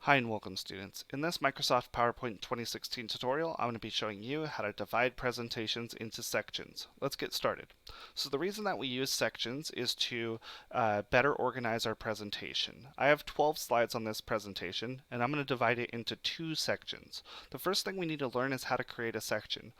Hi and welcome students. In this Microsoft PowerPoint 2016 tutorial, I'm going to be showing you how to divide presentations into sections. Let's get started. So the reason that we use sections is to better organize our presentation. I have 12 slides on this presentation and I'm going to divide it into two sections. The first thing we need to learn is how to create a section.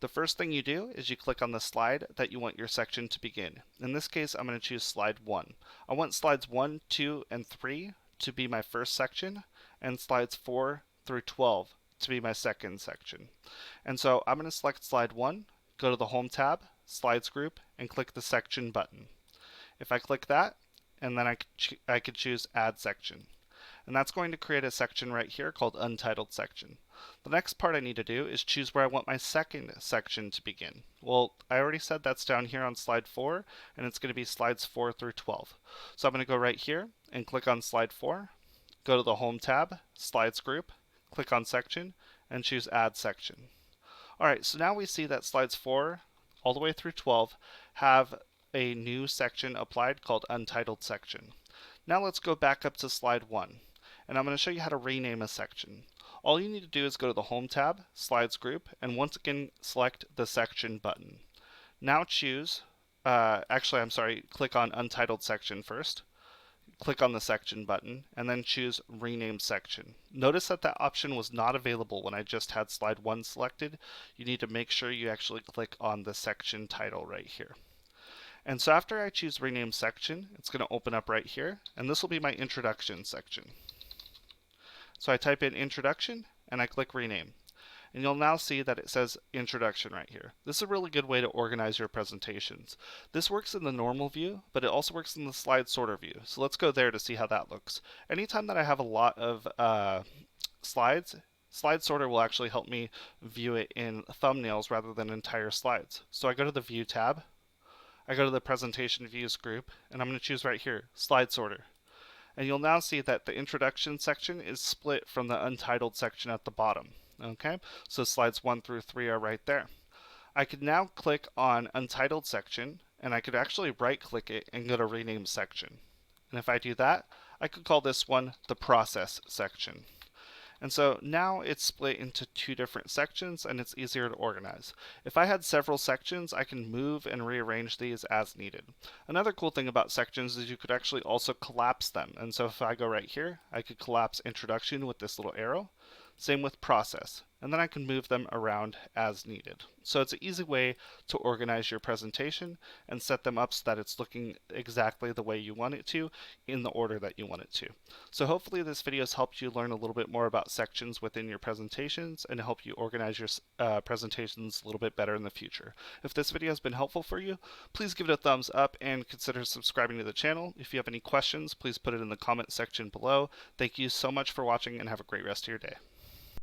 The first thing you do is you click on the slide that you want your section to begin. In this case, I'm going to choose slide 1. I want slides 1, 2, and 3 to be my first section, and slides 4 through 12 to be my second section. And so I'm going to select slide 1, go to the Home tab, Slides group, and click the Section button. If I click that, and then I could choose Add Section. And that's going to create a section right here called Untitled Section. The next part I need to do is choose where I want my second section to begin. Well, I already said that's down here on slide 4, and it's going to be slides 4 through 12. So I'm going to go right here and click on slide 4, go to the Home tab, Slides group, click on Section, and choose Add Section. Alright, so now we see that slides 4 all the way through 12 have a new section applied called Untitled Section. Now let's go back up to slide 1, and I'm going to show you how to rename a section. All you need to do is go to the Home tab, Slides group, and once again select the Section button. Now choose, click on Untitled Section first, click on the Section button, and then choose Rename Section. Notice that that option was not available when I just had slide 1 selected. You need to make sure you actually click on the section title right here. And so after I choose Rename Section, it's going to open up right here, and this will be my Introduction section. So I type in Introduction, and I click Rename. And you'll now see that it says Introduction right here. This is a really good way to organize your presentations. This works in the normal view, but it also works in the slide sorter view. So let's go there to see how that looks. Anytime that I have a lot of slides, Slide Sorter will actually help me view it in thumbnails rather than entire slides. So I go to the View tab, I go to the Presentation Views group, and I'm going to choose right here, Slide Sorter. And you'll now see that the Introduction section is split from the Untitled section at the bottom. Okay, so slides 1 through 3 are right there. I could now click on Untitled section, and I could actually right-click it and go to Rename Section. And if I do that, I could call this one the Process section. And so now it's split into two different sections and it's easier to organize. If I had several sections, I can move and rearrange these as needed. Another cool thing about sections is you could actually also collapse them. And so if I go right here, I could collapse Introduction with this little arrow. Same with Process. And then I can move them around as needed. So it's an easy way to organize your presentation and set them up so that it's looking exactly the way you want it to in the order that you want it to. So hopefully this video has helped you learn a little bit more about sections within your presentations and help you organize your presentations a little bit better in the future. If this video has been helpful for you, please give it a thumbs up and consider subscribing to the channel. If you have any questions, please put it in the comment section below. Thank you so much for watching and have a great rest of your day.